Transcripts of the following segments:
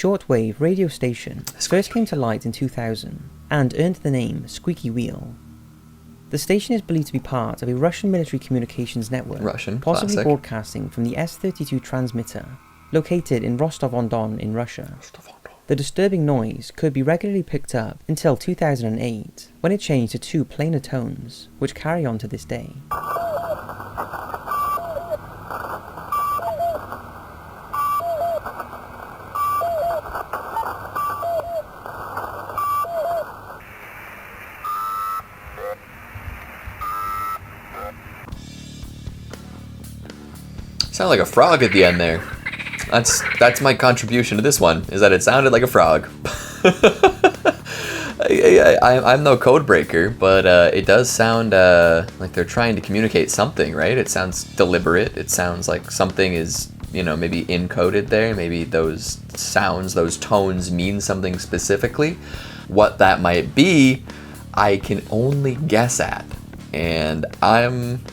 shortwave radio station first came to light in 2000 and earned the name Squeaky Wheel. The station is believed to be part of a Russian military communications network, possibly classic. broadcasting from the S-32 transmitter, located in Rostov-on-Don in Russia. The disturbing noise could be regularly picked up until 2008, when it changed to 2 plainer tones, which carry on to this day. Sounded like a frog at the end there. That's my contribution to this one, is that it sounded like a frog. I'm no code breaker, but it does sound like they're trying to communicate something, right? It sounds deliberate. It sounds like something is, maybe encoded there. Maybe those sounds, those tones mean something specifically. What that might be, I can only guess at. And I'm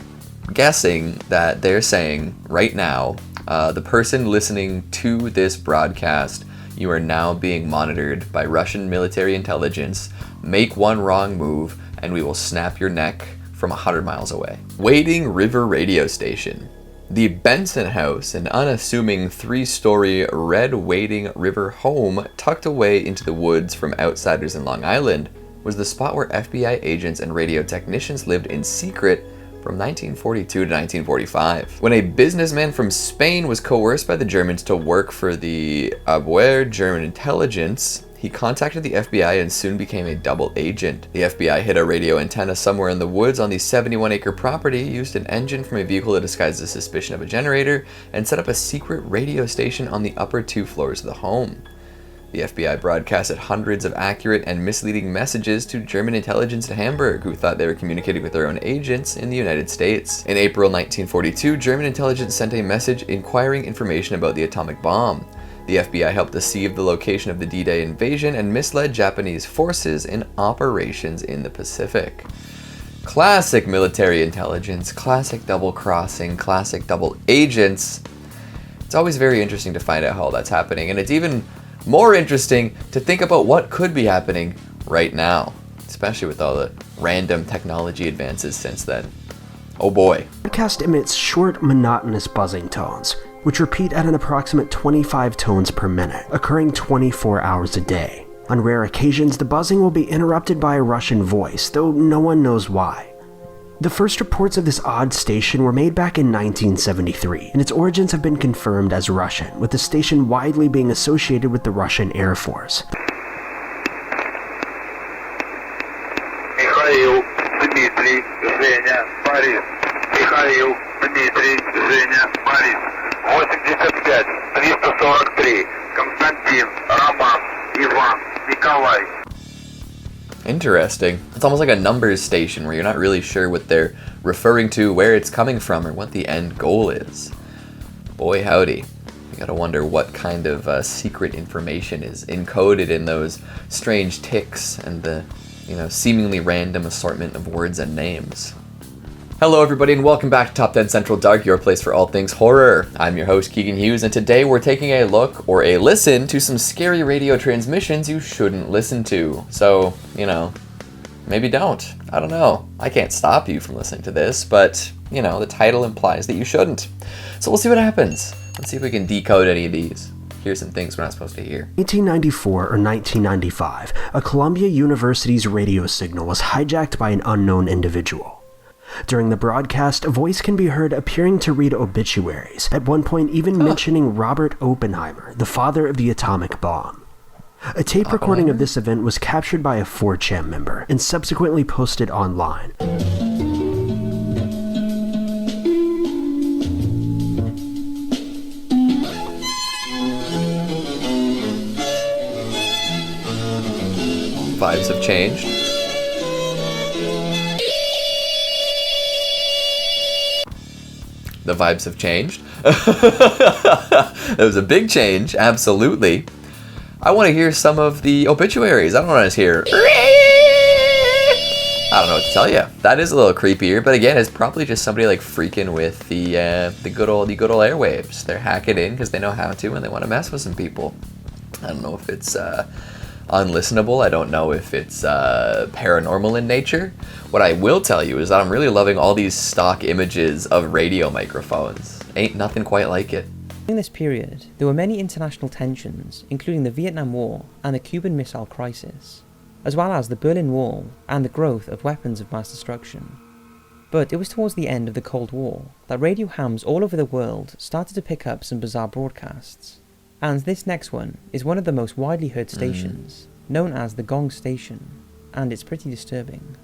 guessing that they're saying right now, the person listening to this broadcast, you are now being monitored by Russian military intelligence. Make one wrong move and we will snap your neck from 100 miles away. Wading River Radio Station. The Benson House, an unassuming 3-story red Wading River home tucked away into the woods from outsiders in Long Island, was the spot where FBI agents and radio technicians lived in secret from 1942 to 1945. When a businessman from Spain was coerced by the Germans to work for the Abwehr German intelligence, he contacted the FBI and soon became a double agent. The FBI hid a radio antenna somewhere in the woods on the 71-acre property, used an engine from a vehicle to disguise the suspicion of a generator, and set up a secret radio station on the upper 2 floors of the home. The FBI broadcasted hundreds of accurate and misleading messages to German intelligence in Hamburg, who thought they were communicating with their own agents in the United States. In April 1942, German intelligence sent a message inquiring information about the atomic bomb. The FBI helped deceive the location of the D-Day invasion and misled Japanese forces in operations in the Pacific. Classic military intelligence, classic double-crossing, classic double agents. It's always very interesting to find out how all that's happening, and it's even more interesting to think about what could be happening right now, especially with all the random technology advances since then. Oh boy. The broadcast emits short, monotonous buzzing tones, which repeat at an approximate 25 tones per minute, occurring 24 hours a day. On rare occasions, the buzzing will be interrupted by a Russian voice, though no one knows why. The first reports of this odd station were made back in 1973, and its origins have been confirmed as Russian, with the station widely being associated with the Russian Air Force. Mikhail, Dmitry, Zhenya, Boris. Mikhail, Dmitry, Zhenya, Boris. 85, 343. Konstantin, Roman, Ivan, Nikolai. Interesting. It's almost like a numbers station where you're not really sure what they're referring to, where it's coming from, or what the end goal is. Boy howdy. You gotta wonder what kind of secret information is encoded in those strange ticks and the, seemingly random assortment of words and names. Hello everybody and welcome back to Top 10 Central Dark, your place for all things horror. I'm your host Keegan Hughes, and today we're taking a look or a listen to some scary radio transmissions you shouldn't listen to. So, maybe don't. I don't know. I can't stop you from listening to this, but, the title implies that you shouldn't. So we'll see what happens. Let's see if we can decode any of these. Here's some things we're not supposed to hear. 1894 or 1995, a Columbia University's radio signal was hijacked by an unknown individual. During the broadcast, a voice can be heard appearing to read obituaries, at one point even mentioning Robert Oppenheimer, the father of the atomic bomb. A tape recording of this event was captured by a 4chan member and subsequently posted online. Vibes have changed. The vibes have changed. That was a big change, absolutely. I want to hear some of the obituaries. I don't want to hear... I don't know what to tell you. That is a little creepier, but again, it's probably just somebody like freaking with the good old airwaves. They're hacking in because they know how to and they want to mess with some people. I don't know if it's unlistenable. I don't know if it's paranormal in nature. What I will tell you is that I'm really loving all these stock images of radio microphones. Ain't nothing quite like it. During this period, there were many international tensions, including the Vietnam War and the Cuban Missile Crisis, as well as the Berlin Wall and the growth of weapons of mass destruction. But it was towards the end of the Cold War that radio hams all over the world started to pick up some bizarre broadcasts. And this next one is one of the most widely heard stations, known as the Gong Station, and it's pretty disturbing.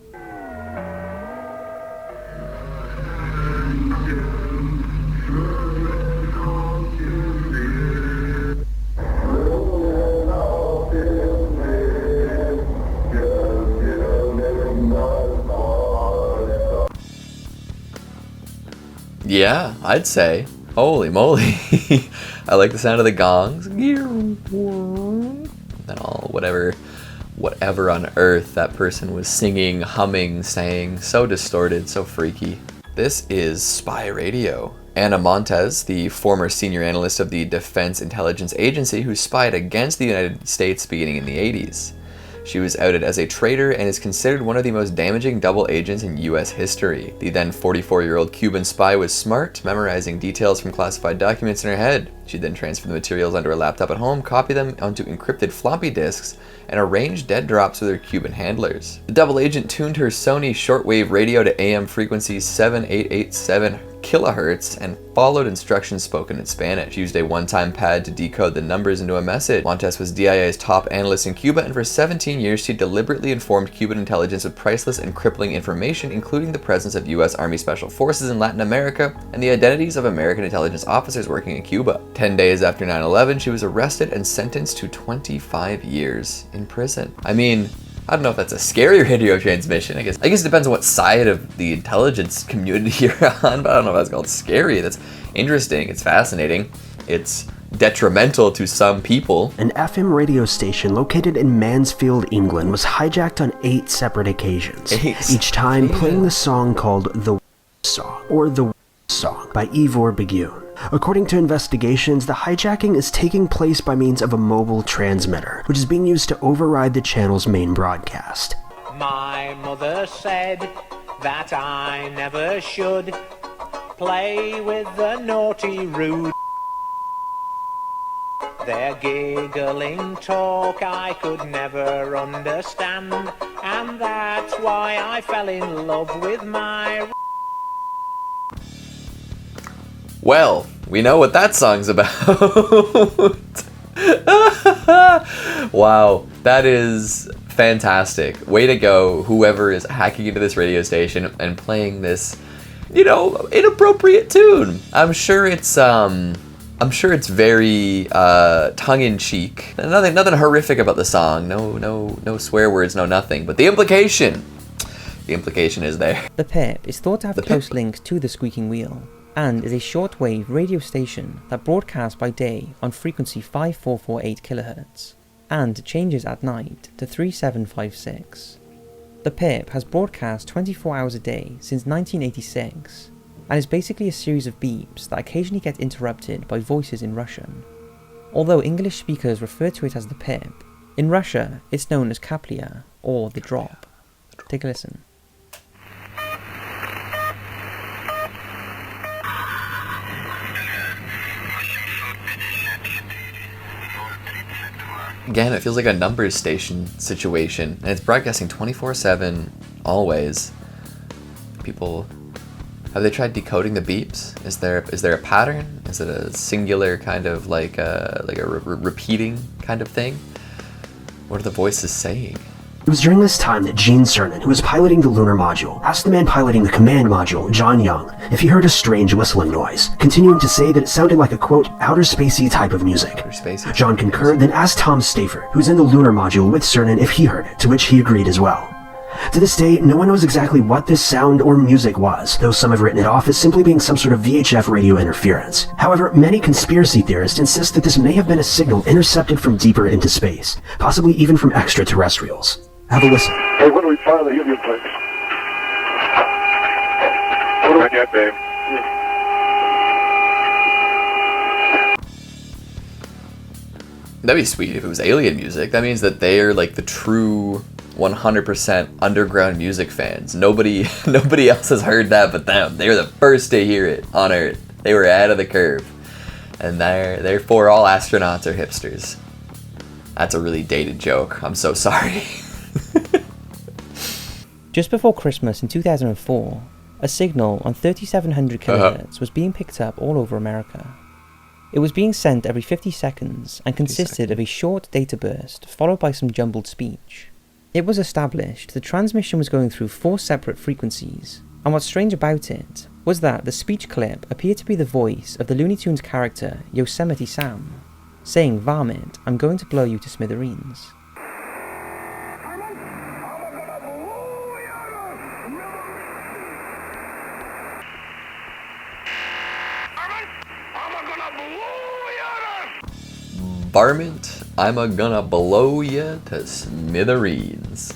Yeah, I'd say. Holy moly. I like the sound of the gongs. And all whatever on earth that person was singing, humming, saying. So distorted, so freaky. This is Spy Radio. Anna Montes, the former senior analyst of the Defense Intelligence Agency who spied against the United States beginning in the 80s. She was outed as a traitor and is considered one of the most damaging double agents in US history. The then 44-year-old Cuban spy was smart, memorizing details from classified documents in her head. She'd then transfer the materials onto her laptop at home, copy them onto encrypted floppy disks, and arrange dead drops with her Cuban handlers. The double agent tuned her Sony shortwave radio to AM frequency 7887 kilohertz and followed instructions spoken in Spanish. She used a one-time pad to decode the numbers into a message. Montes was DIA's top analyst in Cuba, and for 17 years she deliberately informed Cuban intelligence of priceless and crippling information, including the presence of US Army Special Forces in Latin America and the identities of American intelligence officers working in Cuba. 10 days after 9/11, she was arrested and sentenced to 25 years in prison. I mean, I don't know if that's a scary radio transmission. I guess it depends on what side of the intelligence community you're on, but I don't know if that's called scary. That's interesting. It's fascinating. It's detrimental to some people. An FM radio station located in Mansfield, England was hijacked on 8 separate occasions, each time playing the song called The Song, or The Song, by Ivor Begun. According to investigations, the hijacking is taking place by means of a mobile transmitter, which is being used to override the channel's main broadcast. My mother said that I never should play with the naughty rude. Their giggling talk I could never understand, and that's why I fell in love with my... Well, we know what that song's about. Wow, that is fantastic. Way to go, whoever is hacking into this radio station and playing this, inappropriate tune. I'm sure it's very tongue-in-cheek. Nothing horrific about the song. No swear words, no nothing. But the implication is there. The Pip is thought to have close links to the squeaking wheel, and is a shortwave radio station that broadcasts by day on frequency 5448 kHz, and changes at night to 3756. The Pip has broadcast 24 hours a day since 1986, and is basically a series of beeps that occasionally get interrupted by voices in Russian. Although English speakers refer to it as the Pip, in Russia it's known as Kaplia, or the drop. Take a listen. Again, it feels like a numbers station situation, and it's broadcasting 24/7, always. People, have they tried decoding the beeps? Is there a pattern? Is it a singular kind of like a repeating kind of thing? What are the voices saying? It was during this time that Gene Cernan, who was piloting the lunar module, asked the man piloting the command module, John Young, if he heard a strange whistling noise, continuing to say that it sounded like a, quote, outer spacey type of music. John concurred, then asked Tom Stafford, who's in the lunar module with Cernan, if he heard it, to which he agreed as well. To this day, no one knows exactly what this sound or music was, though some have written it off as simply being some sort of VHF radio interference. However, many conspiracy theorists insist that this may have been a signal intercepted from deeper into space, possibly even from extraterrestrials. Have a listen. Hey, when do we fire the helium tanks? Not yet, babe. That'd be sweet if it was alien music. That means that they are like the true 100% underground music fans. Nobody else has heard that but them. They were the first to hear it on Earth. They were ahead of the curve. And therefore all astronauts are hipsters. That's a really dated joke. I'm so sorry. Just before Christmas in 2004, a signal on 3700 kHz was being picked up all over America. It was being sent every 50 seconds and consisted of a short data burst followed by some jumbled speech. It was established the transmission was going through 4 separate frequencies, and what's strange about it was that the speech clip appeared to be the voice of the Looney Tunes character Yosemite Sam, saying, "Varmint, I'm going to blow you to smithereens." Varmint, I'm gonna blow ya to smithereens.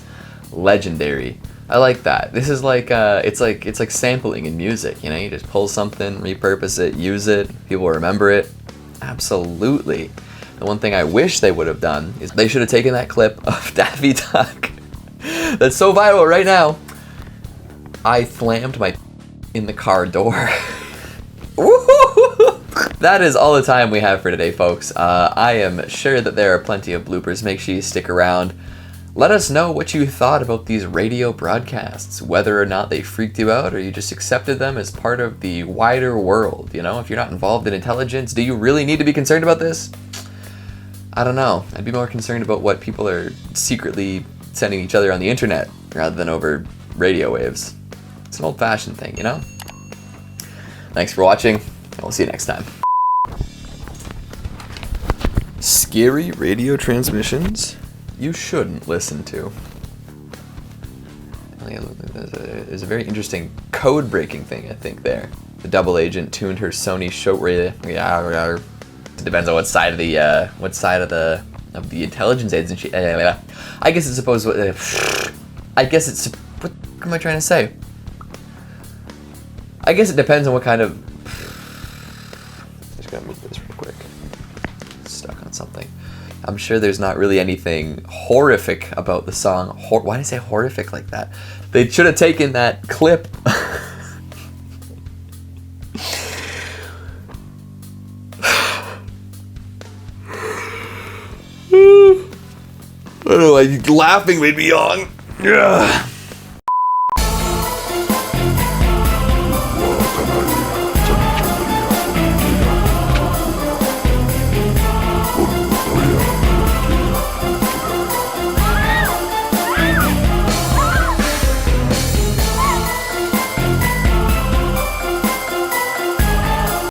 Legendary. I like that. This is like it's like sampling in music, you know? You just pull something, repurpose it, use it, people remember it. Absolutely. The one thing I wish they would have done is they should have taken that clip of Daffy Duck that's so viral right now. I slammed my in the car door. That is all the time we have for today, folks. I am sure that there are plenty of bloopers. Make sure you stick around. Let us know what you thought about these radio broadcasts, whether or not they freaked you out or you just accepted them as part of the wider world. You know, if you're not involved in intelligence, do you really need to be concerned about this? I don't know. I'd be more concerned about what people are secretly sending each other on the internet rather than over radio waves. It's an old-fashioned thing, you know? Thanks for watching, and we'll see you next time. Scary radio transmissions you shouldn't listen to. There's a very interesting code-breaking thing, I think, there. The double agent tuned her Sony short radio. Yeah, it depends on what side of the intelligence agency. I guess it's supposed. I guess it's. What am I trying to say? I guess it depends on what kind of. Just gotta move this real quick. Stuck on something. I'm sure there's not really anything horrific about the song. Why did I say horrific like that? They should have taken that clip. I don't know, laughing made me yawn.